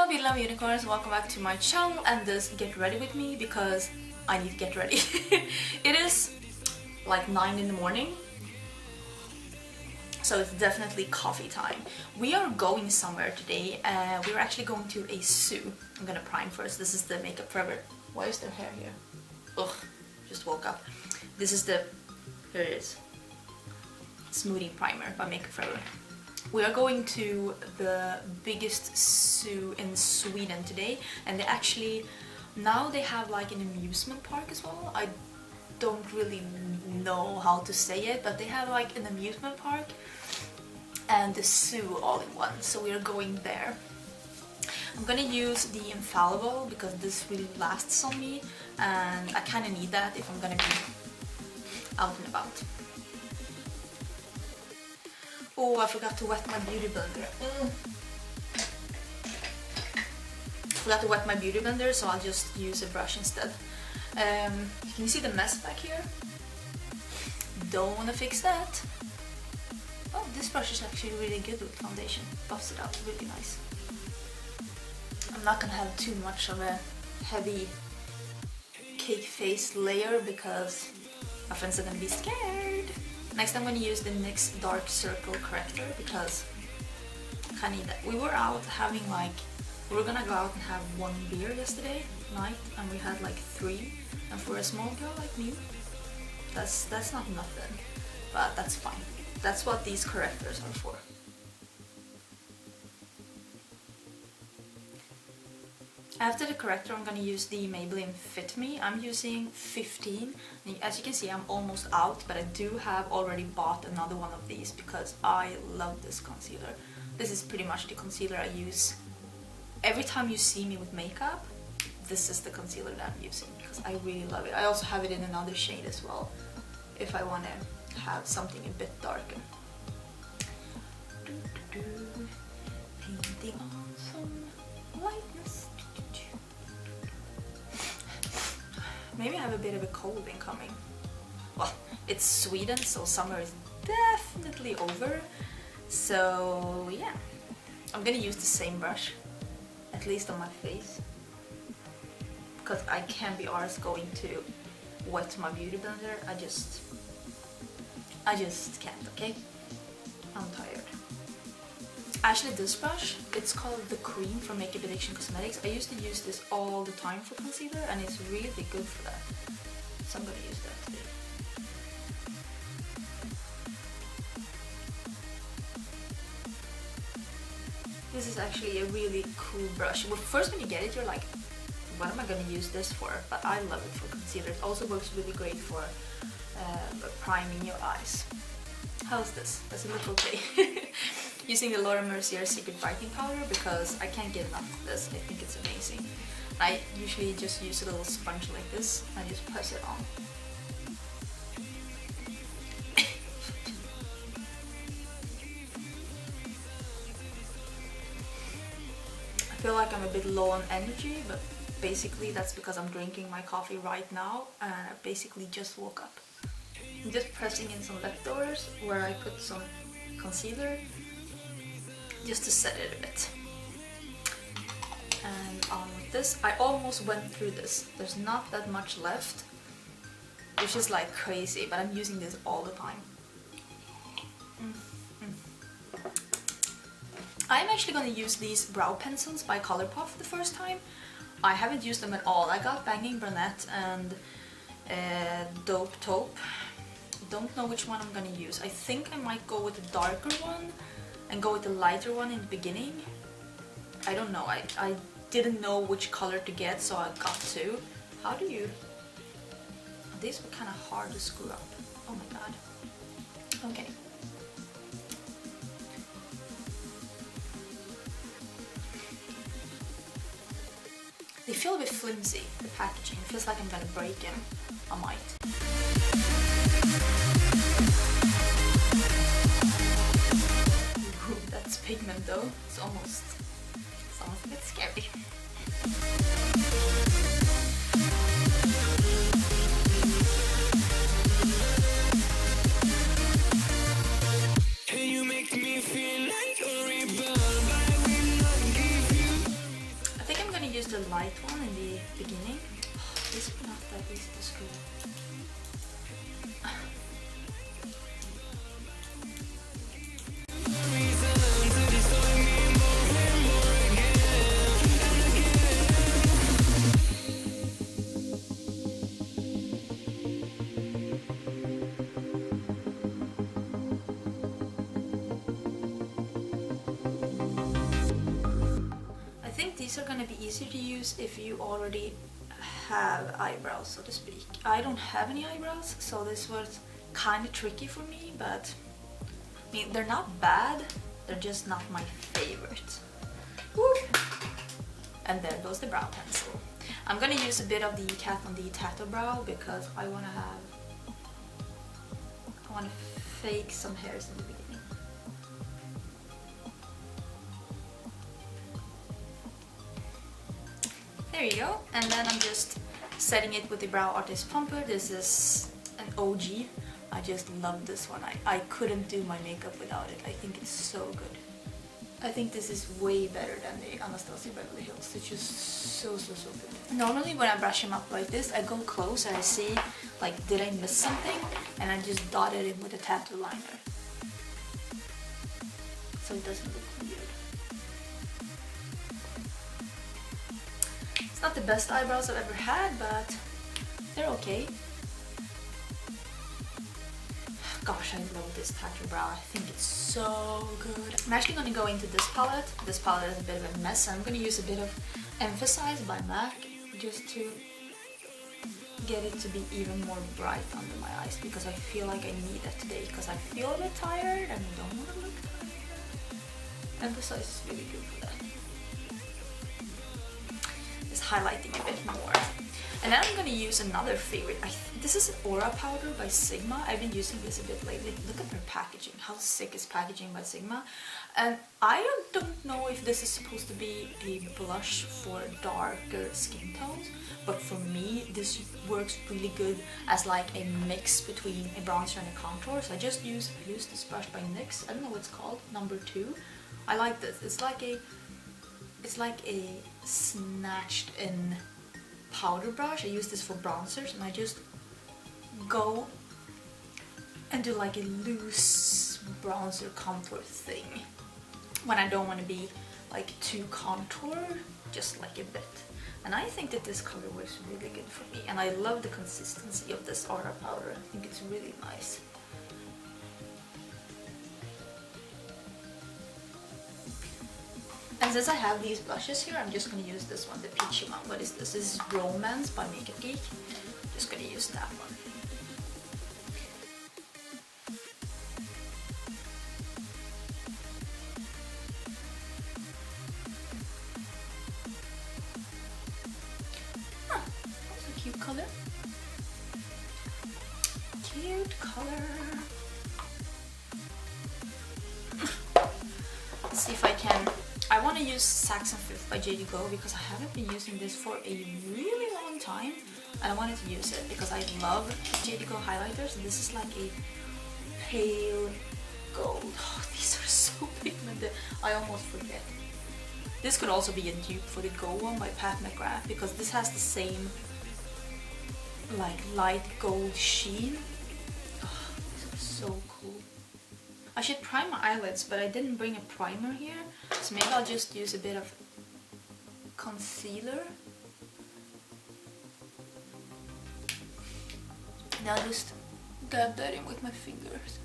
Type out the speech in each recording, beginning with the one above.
Hello beauty unicorns, welcome back to my channel and this get ready with me because I need to get ready. It is like 9 in the morning, so it's definitely coffee time. We are going somewhere today. We're actually going to a zoo. I'm gonna prime first. This is the Makeup Forever. Why is there hair here? Ugh, just woke up. This is the, here it is, Smoothing Primer by Makeup Forever. We are going to the biggest zoo in Sweden today, and they actually, now they have like an amusement park as well. I don't really know how to say it, but they have like an amusement park and the zoo all in one, so we are going there. I'm gonna use the Infallible because this really lasts on me and I kind of need that if I'm gonna be out and about. Oh, I forgot to wet my beauty blender. Forgot to wet my beauty blender, so I'll just use a brush instead. Can you see the mess back here? Don't want to fix that. Oh, this brush is actually really good with foundation. Buffs it out really nice. I'm not gonna have too much of a heavy cake face layer because my friends are gonna be scared. Next I'm going to use the NYX Dark Circle Corrector because I kind of need that. We were out having like, we were gonna go out and have 1 beer yesterday night and we had like 3, and for a small girl like me, that's not nothing, but that's fine. That's what these correctors are for. After the corrector, I'm going to use the Maybelline Fit Me. I'm using 15. As you can see, I'm almost out, but I do have already bought another one of these because I love this concealer. This is pretty much the concealer I use. Every time you see me with makeup, this is the concealer that I'm using because I really love it. I also have it in another shade as well if I want to have something a bit darker. Painting on some lightness. Maybe I have a bit of a cold incoming. Well, it's Sweden, so summer is definitely over. So yeah, I'm gonna use the same brush, at least on my face, because I can't be arsed going to wet my beauty blender. I just can't, okay? I'm tired. Actually, this brush, it's called the Cream from Makeup Addiction Cosmetics. I used to use this all the time for concealer and it's really good for that. So I'm gonna use that today. This is actually a really cool brush. Well, first when you get it, you're like, what am I gonna use this for? But I love it for concealer. It also works really great for priming your eyes. How's this? Does it look okay? Using the L'Oreal Mercier Secret Brightening Powder because I can't get enough of this. I think it's amazing. I usually just use a little sponge like this and just press it on. I feel like I'm a bit low on energy, but basically that's because I'm drinking my coffee right now and I basically just woke up. I'm just pressing in some leftovers where I put some concealer just to set it a bit. And on with this, I almost went through this. There's not that much left, which is like crazy, but I'm using this all the time. I'm actually going to use these brow pencils by Colourpop for the first time. I haven't used them at all. I got Banging Brunette and Taupe. Don't know which one I'm gonna use. I think I might go with the darker one and go with the lighter one in the beginning. I don't know. I didn't know which color to get, so I got 2. How do you... These were kind of hard to screw up. Oh my god. Okay. They feel a bit flimsy, the packaging. It feels like I'm gonna break them. I might. Ooh, that's pigment though. It's almost a bit scary. Can you make me feel like a rebel? use the light one in the beginning. This is not that easy to screw. These are gonna be easier to use if you already have eyebrows, so to speak. I don't have any eyebrows, so this was kind of tricky for me, but I mean, they're not bad, they're just not my favorite. Woo! And there goes the brow pencil. I'm gonna use a bit of the Cat on the Tatto brow because I wanna fake some hairs in the beginning. There you go, and then I'm just setting it with the Brow Artist Plumper. This is an OG. I just love this one. I couldn't do my makeup without it. I think it's so good. I think this is way better than the Anastasia Beverly Hills. It's just so good. Normally when I brush them up like this, I go close and I see, like, did I miss something? And I just dot it in with a tattoo liner. So it doesn't look weird. Not the best eyebrows I've ever had, but they're okay. Gosh, I love this tattoo brow. I think it's so good. I'm actually going to go into this palette. This palette is a bit of a mess. I'm going to use a bit of Emphasize by MAC just to get it to be even more bright under my eyes, because I feel like I need it today because I feel a bit tired and I don't want to look tired. Emphasize is really good for that. Highlighting a bit more. And then I'm going to use another favorite. This is an Aura powder by Sigma. I've been using this a bit lately. Look at their packaging. How sick is packaging by Sigma? And I don't know if this is supposed to be a blush for darker skin tones, but for me this works really good as like a mix between a bronzer and a contour. So I just use this brush by NYX. I don't know what it's called, number 2. I like this. It's like a snatched in powder brush. I use this for bronzers and I just go and do like a loose bronzer contour thing when I don't want to be like too contour, just like a bit. And I think that this color works really good for me, and I love the consistency of this Aura powder. I think it's really nice. And since I have these blushes here, I'm just going to use this one, the peachy one. What is this? This is Romance by Makeup Geek. Just going to use that one. Huh, that's a cute color. Cute color. Let's see if I can... I want to use Saxon Fifth by JD Go because I haven't been using this for a really long time, and I wanted to use it because I love JD Go highlighters. And this is like a pale gold. Oh, these are so pigmented. I almost forget. This could also be a dupe for the Go one by Pat McGrath because this has the same like light gold sheen. Oh, these are so cool. I should prime my eyelids, but I didn't bring a primer here, so maybe I'll just use a bit of concealer. And I'll just dab that in with my fingers.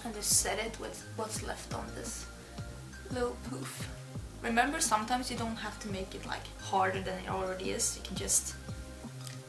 And just set it with what's left on this little poof. Remember, sometimes you don't have to make it like harder than it already is. You can just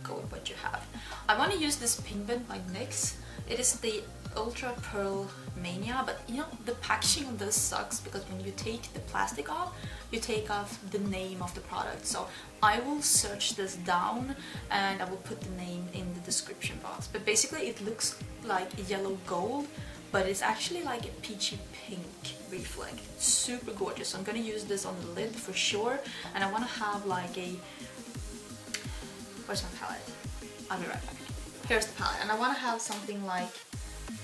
go with what you have. I want to use this pigment by NYX. It is the Ultra Pearl Mania, but you know, the packaging of this sucks because when you take the plastic off, you take off the name of the product. So I will search this down and I will put the name in the description box. But basically it looks like yellow gold, but it's actually like a peachy pink reflect. It's super gorgeous. So I'm gonna use this on the lid for sure, and I want to have like a... Where's my palette? I'll be right back. Here's the palette, and I want to have something like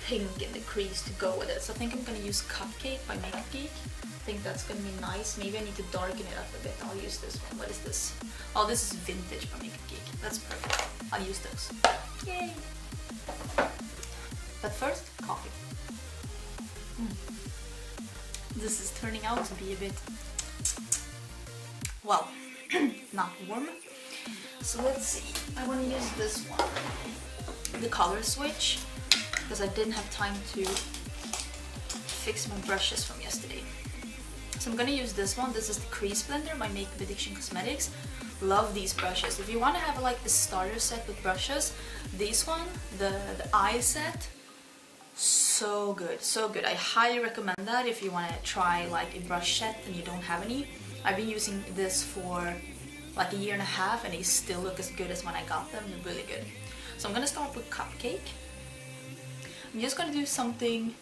pink in the crease to go with it. So I think I'm gonna use Cupcake by Makeup Geek. I think that's gonna be nice. Maybe I need to darken it up a bit. I'll use this one. What is this? Oh, this is Vintage by Makeup Geek. That's perfect. I'll use those. Yay! But first, coffee. This is turning out to be a bit, well, not warm. So let's see. I want to use this one, the color switch, because I didn't have time to fix my brushes from yesterday. So I'm gonna use this one. This is the Crease Blender by Makeup Addiction Cosmetics. Love these brushes. If you want to have like the starter set with brushes, this one, the eye set, so good, so good. I highly recommend that if you want to try like a brush set and you don't have any. I've been using this for like 1.5 years and they still look as good as when I got them. They're really good. So I'm gonna start with Cupcake. I'm just gonna do something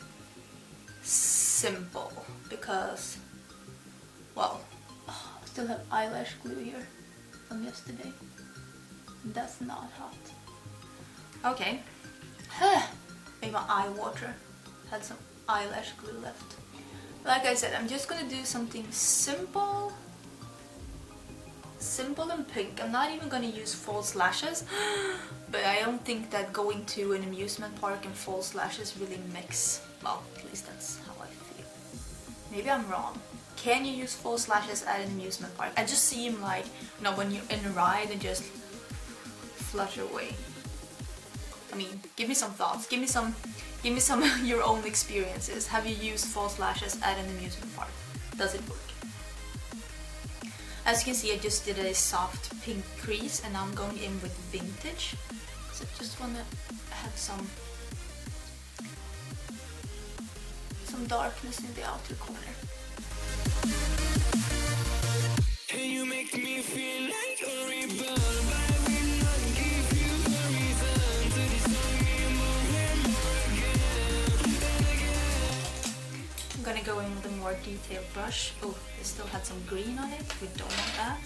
simple because, well, I still have eyelash glue here from yesterday. That's not hot. Okay. Made my eye water. Had some eyelash glue left. Like I said, I'm just gonna do something simple. Simple and pink. I'm not even gonna use false lashes. But I don't think that going to an amusement park and false lashes really mix. Well, at least that's how I feel. Maybe I'm wrong. Can you use false lashes at an amusement park? I just seem like, you know, when you're in a ride and just flutter away. I mean, give me some thoughts. Give me some your own experiences. Have you used false lashes at an amusement park? Does it work? As you can see, I just did a soft pink crease and now I'm going in with Vintage. So I just want to have some darkness in the outer corner. Hey, you make me feel like a rebel, but I will not give you a reason to disown me more and more again. I'm gonna go in with a more detailed brush. Oh, it still had some green on it. We don't want that.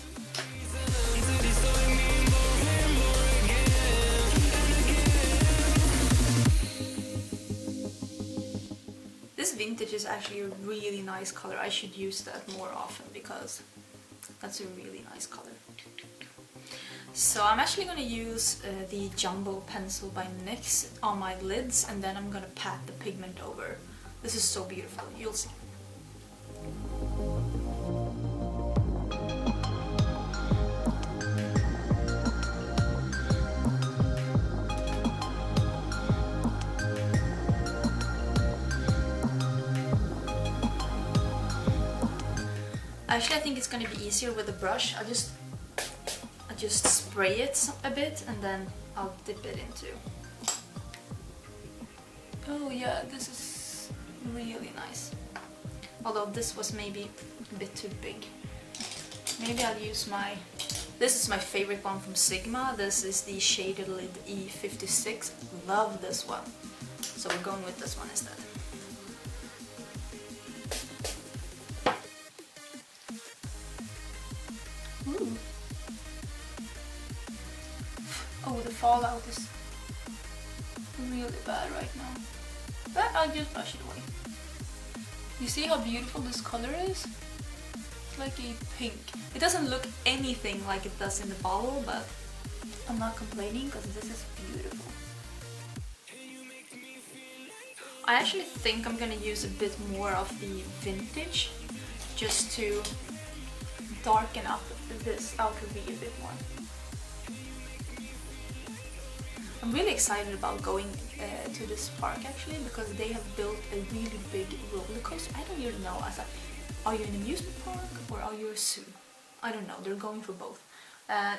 This Vintage is actually a really nice color. I should use that more often because that's a really nice color. So I'm actually going to use the Jumbo Pencil by NYX on my lids and then I'm going to pat the pigment over. This is so beautiful, you'll see. Actually, I think it's going to be easier with a brush. I just spray it a bit and then I'll dip it into. Oh yeah, this is really nice. Although this was maybe a bit too big. Maybe I'll use my... This is my favorite one from Sigma. This is the Shaded Lid E56. Love this one. So we're going with this one instead. Ooh. Oh, the fallout is really bad right now. But I'll just brush it away. You see how beautiful this color is? It's like a pink. It doesn't look anything like it does in the bottle, but I'm not complaining because this is beautiful. I actually think I'm gonna use a bit more of the Vintage just to darken up this outer V a bit more. I'm really excited about going to this park actually because they have built a really big roller coaster. I don't even know. Are you an amusement park or are you a zoo? I don't know. They're going for both.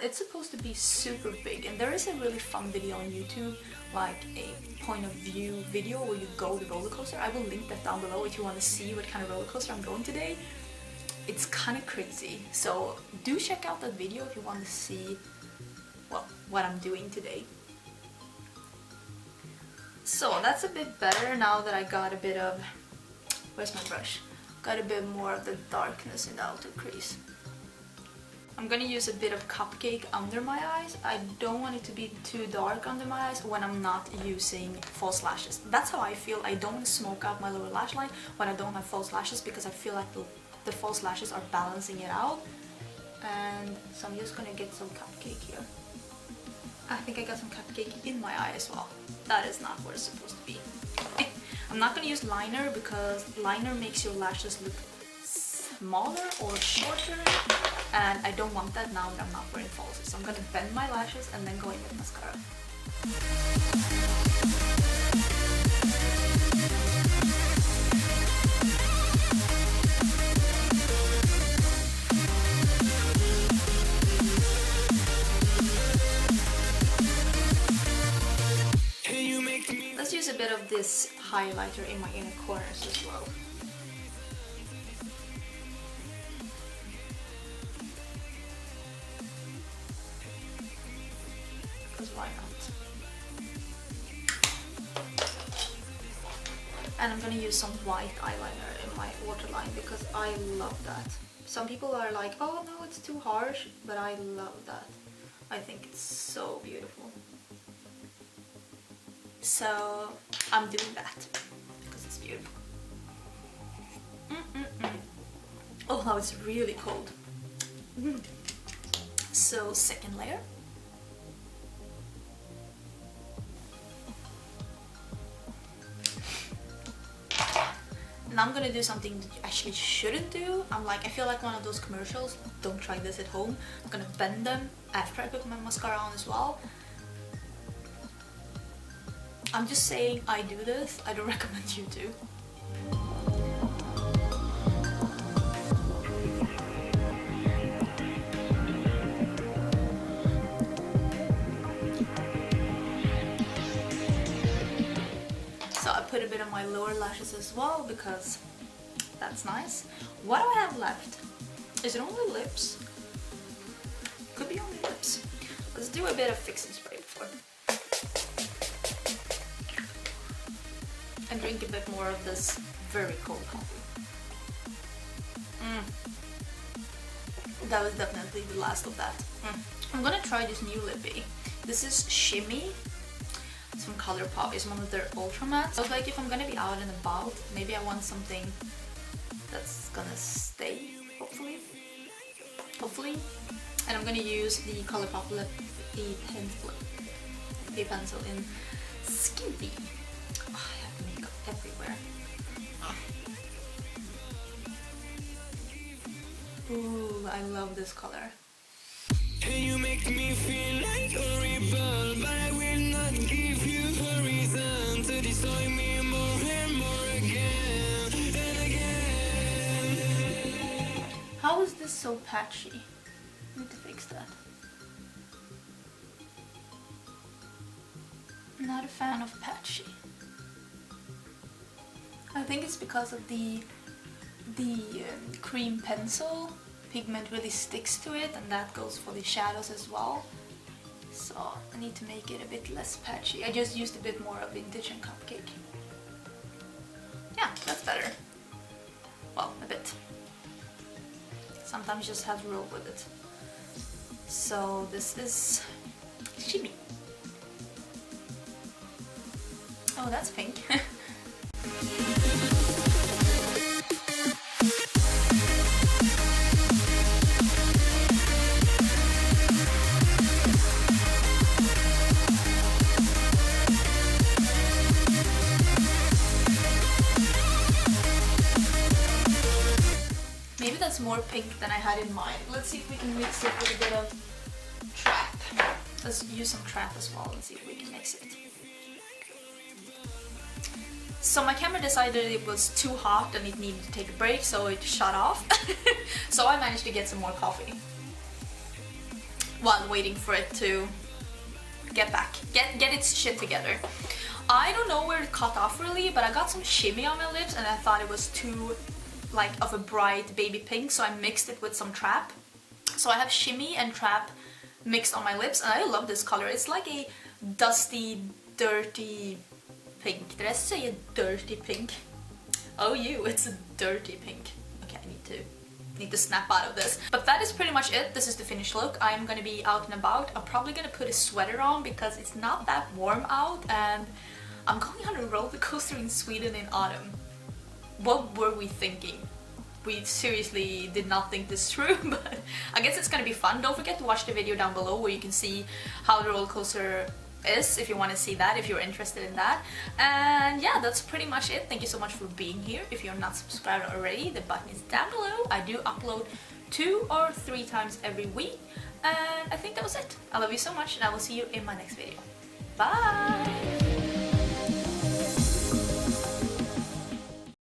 It's supposed to be super big and there is a really fun video on YouTube, like a point of view video where you go the roller coaster. I will link that down below if you want to see what kind of roller coaster I'm going today. It's kind of crazy. So do check out that video if you want to see, well, what I'm doing today. So that's a bit better now that I got a bit of, where's my brush? Got a bit more of the darkness in the outer crease. I'm gonna use a bit of Cupcake under my eyes. I don't want it to be too dark under my eyes when I'm not using false lashes. That's how I feel. I don't smoke out my lower lash line when I don't have false lashes because I feel like the false lashes are balancing it out. And so I'm just gonna get some Cupcake here. I think I got some Cupcake in my eye as well. That is not where it's supposed to be. I'm not gonna use liner because liner makes your lashes look smaller or shorter, and I don't want that now that I'm not wearing falsies. So I'm gonna bend my lashes and then go in with mascara. Let's use a bit of this highlighter in my inner corners as well. Because why not? And I'm gonna use some white eyeliner in my waterline because I love that. Some people are like, oh no, it's too harsh, but I love that. I think it's so beautiful. So I'm doing that because it's beautiful. Oh, now it's really cold. So second layer. Now I'm gonna do something that you actually shouldn't do. I feel like one of those commercials. Don't try this at home. I'm gonna bend them after I put my mascara on as well. I'm just saying I do this. I don't recommend you do. So I put a bit on my lower lashes as well because that's nice. What do I have left? Is it only lips? Could be only lips. Let's do a bit of fixing spray before. And drink a bit more of this very cold coffee. That was definitely the last of that. I'm gonna try this new lippy. This is Shimmy. It's from Colourpop. It's one of their ultra mattes. I was like, if I'm gonna be out and about, maybe I want something that's gonna stay, hopefully. And I'm gonna use the Colourpop lippy pencil in Skimpy. Oh, I have makeup everywhere. Ooh, I love this color. And you make me feel like a rebel, but I will not give you a reason to destroy me more and more again and again. How is this so patchy? I need to fix that. I'm not a fan of patchy. I think it's because of the cream pencil. Pigment really sticks to it, and that goes for the shadows as well. So I need to make it a bit less patchy. I just used a bit more of Vintage and Cupcake. Yeah, that's better. Well, a bit. Sometimes you just have to roll with it. So this is Shimmy. Oh, that's pink. Maybe that's more pink than I had in mind. Let's see if we can mix it with a bit of Trap. Let's use some Trap as well and see if we can mix it. So my camera decided it was too hot and it needed to take a break, so it shut off. So I managed to get some more coffee while waiting for it to get its shit together. I don't know where it cut off really, but I got some shimmy on my lips and I thought it was too of a bright baby pink, so I mixed it with some Trap. So I have shimmy and Trap mixed on my lips, and I love this color. It's like a dusty, dirty pink. Did I say a dirty pink? Oh, it's a dirty pink. Okay, I need need to snap out of this. But that is pretty much it. This is the finished look. I'm gonna be out and about. I'm probably gonna put a sweater on because it's not that warm out, and I'm going on a roller coaster in Sweden in autumn. What were we thinking? We seriously did not think this through, but I guess it's gonna be fun. Don't forget to watch the video down below where you can see how the roller coaster is, if you want to see that, if you're interested in that. And yeah, that's pretty much it. Thank you so much for being here. If you're not subscribed already, the button is down below. I do upload 2 or 3 times every week, and I think that was it. I love you so much, and I will see you in my next video. Bye!